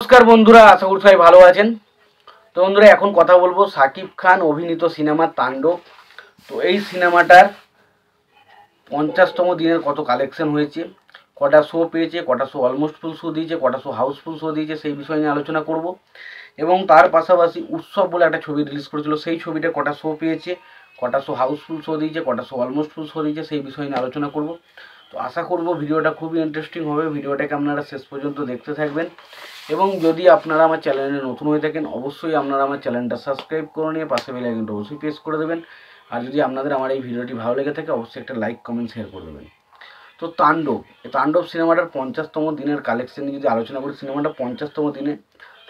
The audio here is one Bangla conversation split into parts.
নমস্কার বন্ধুরা, আশা করি সবাই ভালো আছেন। তো বন্ধুরা, এখন কথা বলবো শাকিব খান অভিনীত সিনেমা তাণ্ডব। তো এই সিনেমাটার 50তম দিনের কত কালেকশন হয়েছে, কটা শো পেয়েছে, কটা শো অলমোস্ট ফুল শো দিয়েছে, কটা শো হাউসফুল শো দিয়েছে, সেই বিষয় নিয়ে আলোচনা করব। এবং তার পাশাপাশি উৎসব বলে একটা ছবি রিলিজ করেছিল, সেই ছবিটা কটা শো পেয়েছে, কটা শো হাউসফুল শো দিয়েছে, কটা শো অলমোস্ট ফুল শো দিয়েছে, সেই বিষয় নিয়ে আলোচনা করব। তো আশা করব ভিডিওটা খুবই ইন্টারেস্টিং হবে। ভিডিওটাকে আপনারা শেষ পর্যন্ত দেখতে থাকবেন। এবং যদি আপনারা আমার চ্যানেলে নতুন হয়ে থাকেন, অবশ্যই আপনারা আমার চ্যানেলটা সাবস্ক্রাইব করে নিয়ে পাশে বেল আইকনটা অবশ্যই প্রেস করে দেবেন। আর যদি আপনাদের আমার এই ভিডিওটি ভালো লেগে থাকে, অবশ্যই একটা লাইক কমেন্ট শেয়ার করে দেবেন। তো তাণ্ডব সিনেমাটার 50তম দিনের কালেকশন যদি আলোচনা করি, সিনেমাটা 50তম দিনে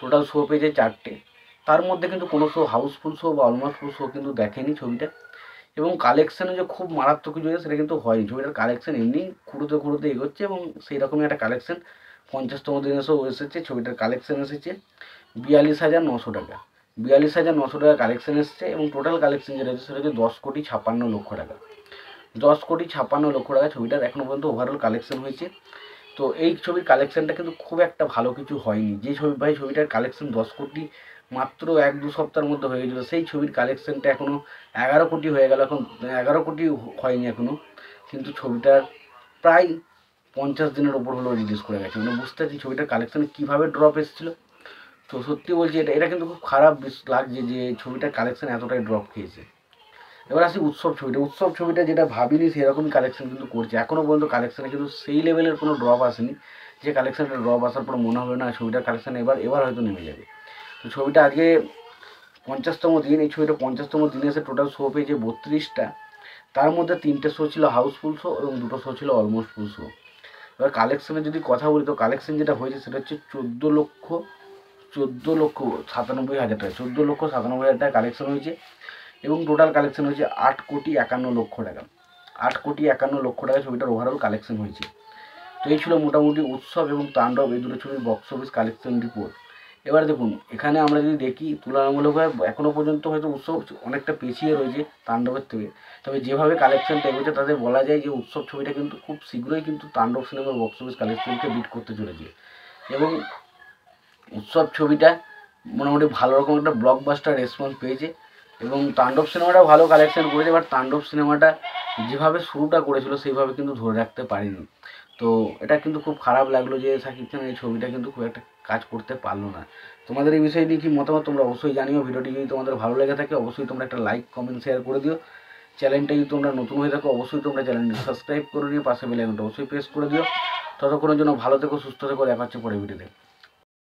টোটাল শো পেয়েছে 4টে। তার মধ্যে কিন্তু কোনো শো হাউসফুল শো বা অলমোস্ট ফুল শো কিন্তু দেখেনি ছবিটা। এবং কালেকশানে যে খুব মারাত্মক কিছু হয়েছে সেটা কিন্তু হয়নি। ছবিটার কালেকশান এমনি খুঁড়োতে এগোচ্ছে এবং সেই রকমই একটা কালেকশান 50তম দিনে এসেও এসেছে। ছবিটার কালেকশান এসেছে 42,900 টাকা। 42,900 টাকা কালেকশান এসেছে। এবং টোটাল কালেকশান যেটা হচ্ছে সেটা হচ্ছে 10,56,00,000 টাকা। 10,56,00,000 টাকা ছবিটার এখনও পর্যন্ত ওভারঅল কালেকশান হয়েছে। তো এই ছবির কালেকশানটা কিন্তু খুব একটা ভালো কিছু হয়নি। যে ছবিটার কালেকশান 10 কোটি মাত্র 1-2 সপ্তাহের মধ্যে হয়ে গেছিলো, সেই ছবির কালেকশানটা এখনও 11 কোটি হয়ে গেল। এখন 11 কোটি হয়নি এখনও, কিন্তু ছবিটার প্রায় 50 দিনের ওপর হলো রিলিজ করে গেছে। মানে বুঝতে পারছি ছবিটার কালেকশানে কীভাবে ড্রপ এসেছিলো। তো সত্যি বলছি, এটা কিন্তু খুব খারাপ লাগছে যে ছবিটার কালেকশান এতটাই ড্রপ খেয়েছে। এবার আসি উৎসব ছবিটা যেটা ভাবিনি সেরকমই কালেকশন কিন্তু করছে। এখনও পর্যন্ত কালেকশানে কিন্তু সেই লেভেলের কোনো ড্রপ আসেনি যে কালেকশানটা ড্রপ আসার পর মনে হবে না ছবিটার কালেকশান এবার হয়তো নেমে যাবে। তো ছবিটা আজকে 50তম দিন, এই ছবিটা 50তম দিনে এসে টোটাল শো পেয়েছে 32টা। তার মধ্যে 3টে শো ছিল হাউসফুল শো এবং 2টো শো ছিল অলমোস্ট ফুল শো। এবার কালেকশানে যদি কথা বলি, তো কালেকশান যেটা হয়েছে সেটা হচ্ছে 14,97,000 টাকা। 14,97,000 টাকা কালেকশন হয়েছে। এবং টোটাল কালেকশন হয়েছে 8,51,00,000 টাকা। 8,51,00,000 টাকা ছবিটার ওভারঅল কালেকশন হয়েছে। তো এই ছিল মোটামুটি উৎসব এবং তাণ্ডব এই দুটো ছবির বক্স অফিস কালেকশন রিপোর্ট। এবার দেখুন, এখানে আমরা যদি দেখি তুলনামূলকভাবে এখনও পর্যন্ত হয়তো উৎসব অনেকটা পিছিয়ে রয়েছে তাণ্ডবের থেকে। তবে যেভাবে কালেকশনটা এগোচ্ছে তাতে বলা যায় যে উৎসব ছবিটা কিন্তু খুব শীঘ্রই কিন্তু তাণ্ডব সিনেমার বক্স অফিস কালেকশনকে বিট করতে চলেছে। এবং উৎসব ছবিটা মোটামুটি ভালো রকম একটা ব্লকবাস্টার রেসপন্স পেয়েছে। এবং তাণ্ডব সিনেমাটা ভালো কালেকশন করেছে, বাট তাণ্ডব সিনেমাটা যেভাবে শুরুটা করেছিল সেইভাবে কিন্তু ধরে রাখতে পারিনি। তো এটা কিন্তু খুব খারাপ লাগলো যে শাকিব খান এই ছবিটা কিন্তু খুব একটা কাজ করতে পারলো না। তোমাদের এই বিষয়ে নিয়ে কি মতামত তোমরা অবশ্যই জানিও। ভিডিওটি যদি তোমাদের ভালো লেগে থাকে অবশ্যই তোমরা একটা লাইক কমেন্ট শেয়ার করে দিও। চ্যানেলটা যদি তোমরা নতুন হয়ে থাকো অবশ্যই তোমরা চ্যানেলটি সাবস্ক্রাইব করে নিও, পাশে বেল আইকনটা অবশ্যই প্রেস করে দিও। ততক্ষণের জন্য ভালো থেকো, সুস্থ থেকো, দেখা হচ্ছে পরের ভিডিওতে।